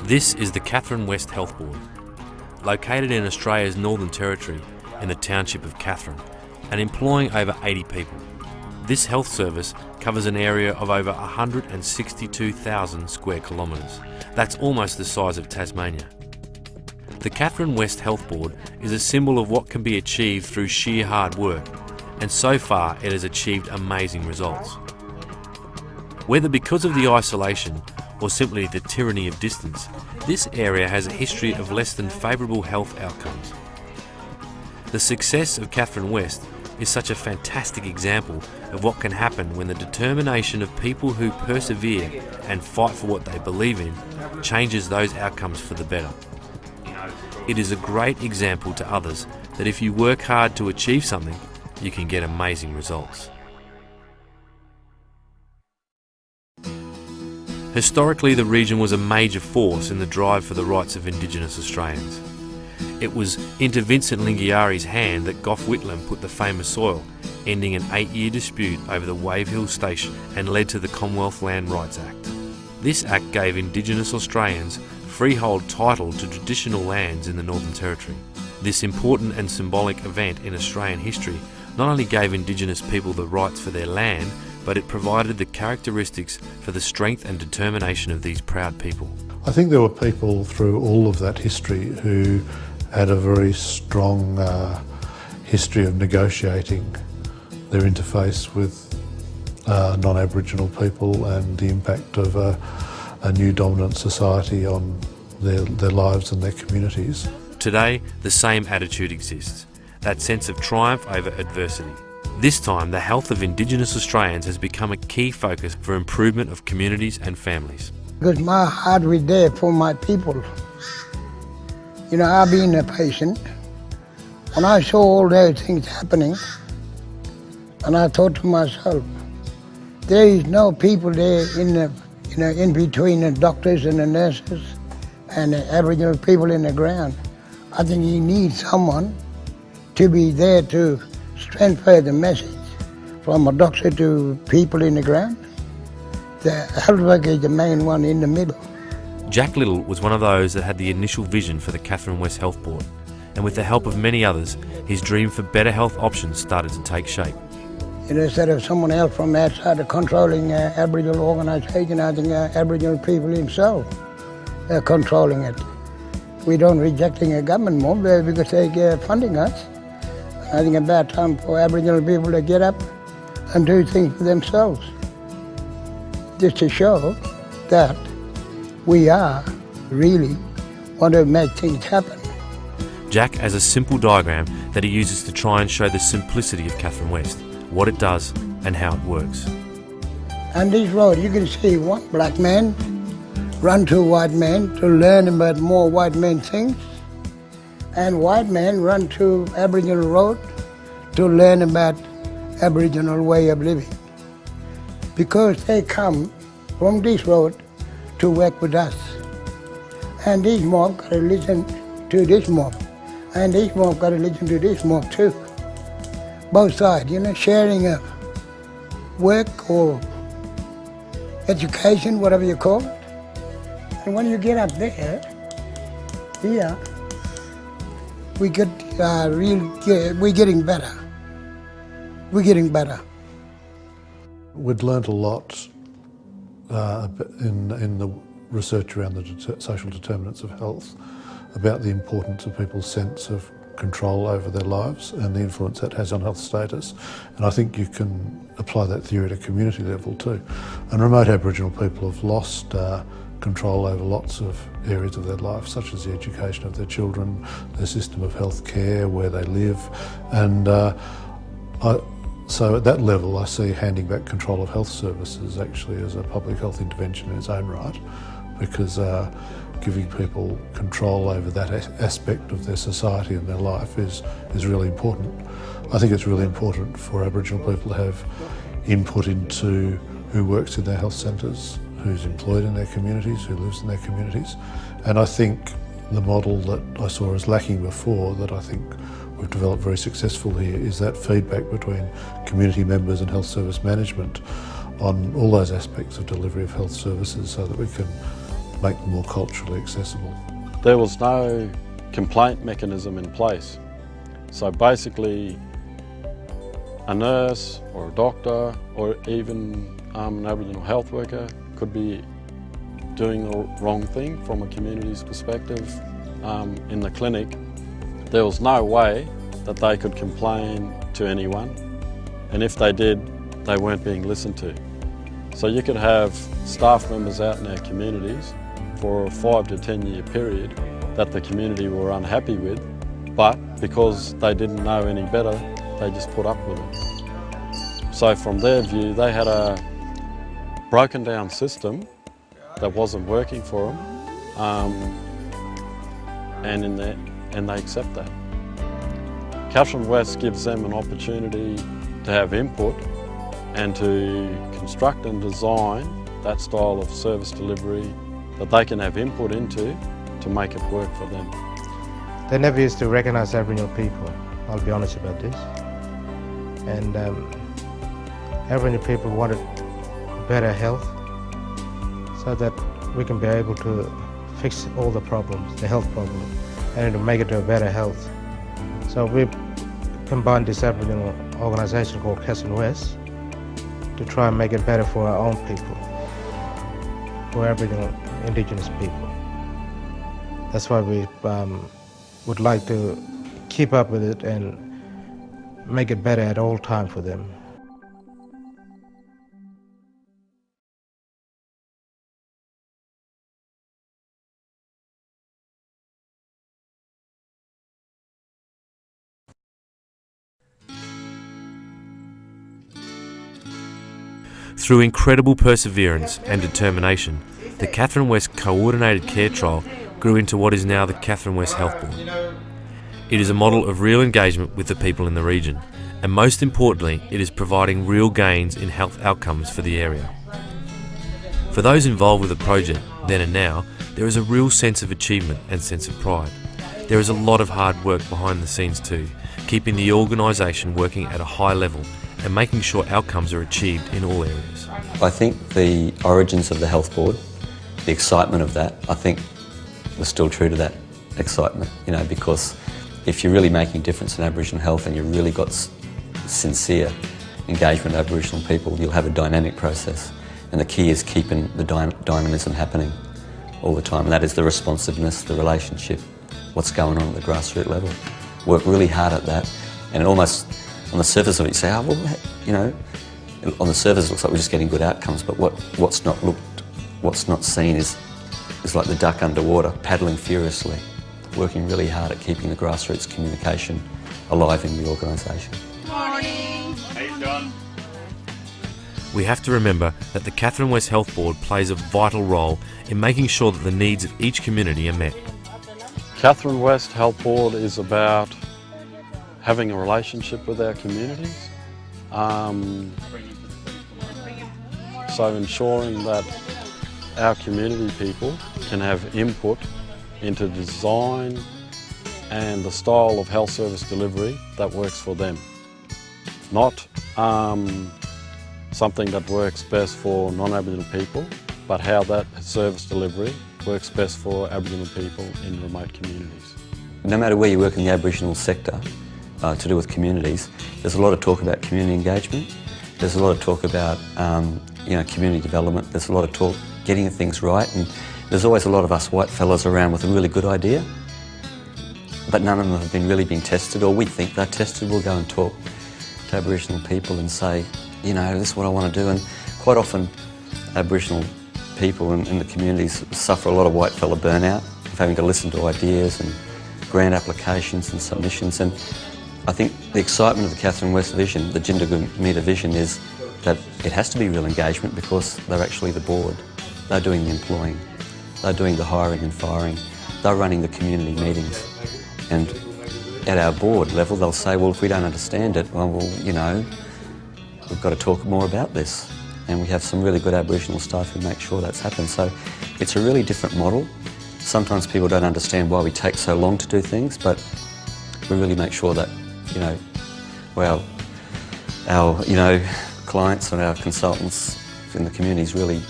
This is the Katherine West Health Board, located in Australia's Northern Territory in the township of Katherine and employing over 80 people. This health service covers an area of over 162,000 square kilometres. That's almost the size of Tasmania. The Katherine West Health Board is a symbol of what can be achieved through sheer hard work, and so far it has achieved amazing results. Whether because of the isolation or simply the tyranny of distance, this area has a history of less than favourable health outcomes. The success of Katherine West is such a fantastic example of what can happen when the determination of people who persevere and fight for what they believe in changes those outcomes for the better. It is a great example to others that if you work hard to achieve something, you can get amazing results. Historically, the region was a major force in the drive for the rights of Indigenous Australians. It was into Vincent Lingiari's hand that Gough Whitlam put the famous soil, ending an 8-year dispute over the Wave Hill Station and led to the Commonwealth Land Rights Act. This act gave Indigenous Australians freehold title to traditional lands in the Northern Territory. This important and symbolic event in Australian history not only gave Indigenous people the rights for their land, but it provided the characteristics for the strength and determination of these proud people. I think there were people through all of that history who had a very strong history of negotiating their interface with non-Aboriginal people and the impact of a new dominant society on their lives and their communities. Today, the same attitude exists, that sense of triumph over adversity. This time, the health of Indigenous Australians has become a key focus for improvement of communities and families. Because my heart was there for my people. You know, I've been a patient. When I saw all those things happening, and I thought to myself, there is no people there in between the doctors and the nurses and the Aboriginal people in the ground. I think you need someone to be there to transfer the message from a doctor to people in the ground. The health worker is the main one in the middle. Jack Little was one of those that had the initial vision for the Katherine West Health Board, and with the help of many others, his dream for better health options started to take shape. You know, instead of someone else from outside controlling Aboriginal organisation, I think Aboriginal people themselves are controlling it. We don't rejecting a government more because they're funding us. I think it's about time for Aboriginal people to get up and do things for themselves, just to show that we are really want to make things happen. Jack has a simple diagram that he uses to try and show the simplicity of Katherine West, what it does and how it works. On this road you can see one black man run to a white man to learn about more white men things, and white man run to Aboriginal road to learn about Aboriginal way of living. Because they come from this road to work with us. And this mob got to listen to this mob. And this mob got to listen to this mob too. Both sides, you know, sharing a work or education, whatever you call it. And when you get up there, here, we're getting better. We're getting better. We'd learnt a lot in the research around the social determinants of health about the importance of people's sense of control over their lives and the influence that has on health status. And I think you can apply that theory at a community level too. And remote Aboriginal people have lost control over lots of areas of their life, such as the education of their children, their system of health care, where they live. And so at that level, I see handing back control of health services actually as a public health intervention in its own right, because giving people control over that aspect of their society and their life is really important. I think it's really important for Aboriginal people to have input into who works in their health centres, who's employed in their communities, who lives in their communities. And I think The model that I saw as lacking before, that I think we've developed very successful here, is that feedback between community members and health service management on all those aspects of delivery of health services so that we can make them more culturally accessible. There was no complaint mechanism in place. So basically, a nurse or a doctor or even an Aboriginal health worker could be doing the wrong thing from a community's perspective in the clinic. There was no way that they could complain to anyone, and if they did, they weren't being listened to. So you could have staff members out in our communities for a 5 to 10 year period that the community were unhappy with, but because they didn't know any better, they just put up with it. So from their view, they had a broken down system that wasn't working for them, and they accept that. Katherine West gives them an opportunity to have input and to construct and design that style of service delivery that they can have input into to make it work for them. They never used to recognise Aboriginal people, I'll be honest about this. And Aboriginal people wanted better health so that we can be able to fix all the problems, the health problems, and to make it to a better health. So we combined this Aboriginal organisation called Katherine West to try and make it better for our own people, for Aboriginal Indigenous people. That's why we would like to keep up with it and make it better at all times for them. Through incredible perseverance and determination, the Katherine West Coordinated Care Trial grew into what is now the Katherine West Health Board. It is a model of real engagement with the people in the region, and most importantly, it is providing real gains in health outcomes for the area. For those involved with the project, then and now, there is a real sense of achievement and sense of pride. There is a lot of hard work behind the scenes too, keeping the organisation working at a high level and making sure outcomes are achieved in all areas. I think the origins of the health board, the excitement of that, I think we're still true to that excitement, because if you're really making a difference in Aboriginal health and you've really got sincere engagement with Aboriginal people, you'll have a dynamic process. And the key is keeping the dynamism happening all the time. And that is the responsiveness, the relationship, what's going on at the grassroots level. Work really hard at that, and almost on the surface of it, you say, on the surface it looks like we're just getting good outcomes, but what's not seen is like the duck underwater, paddling furiously, working really hard at keeping the grassroots communication alive in the organisation. Morning. How you doing? We have to remember that the Katherine West Health Board plays a vital role in making sure that the needs of each community are met. Katherine West Health Board is about having a relationship with our communities, so ensuring that our community people can have input into design and the style of health service delivery that works for them. Not something that works best for non-Aboriginal people, but how that service delivery works best for Aboriginal people in remote communities. No matter where you work in the Aboriginal sector, to do with communities, there's a lot of talk about community engagement. There's a lot of talk about community development. There's a lot of talk getting things right, and there's always a lot of us white fellas around with a really good idea, but none of them have really been tested, or we think they're tested. We'll go and talk to Aboriginal people and say, this is what I want to do, and quite often Aboriginal people in the communities suffer a lot of white fella burnout of having to listen to ideas and grant applications and submissions. And I think the excitement of the Katherine West vision, the Jindagoomita vision, is that it has to be real engagement because they're actually the board. They're doing the employing, they're doing the hiring and firing, they're running the community meetings. And at our board level, they'll say, well, if we don't understand it, we've got to talk more about this. And we have some really good Aboriginal staff who make sure that's happened. So it's a really different model. Sometimes people don't understand why we take so long to do things, but we really make sure that, you know, our clients and our consultants in the communities really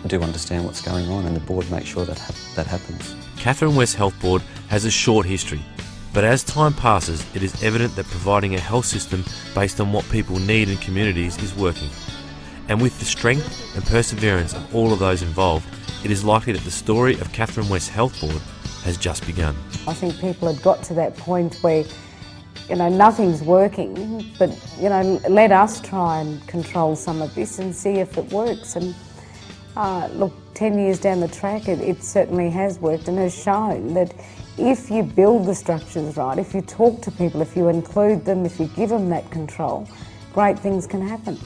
do understand what's going on, and the board makes sure that that happens. Katherine West Health Board has a short history, but as time passes, it is evident that providing a health system based on what people need in communities is working. And with the strength and perseverance of all of those involved, it is likely that the story of Katherine West Health Board has just begun. I think people had got to that point where, you know, nothing's working, but, you know, let us try and control some of this and see if it works. And look, 10 years down the track, it certainly has worked and has shown that if you build the structures right, if you talk to people, if you include them, if you give them that control, great things can happen.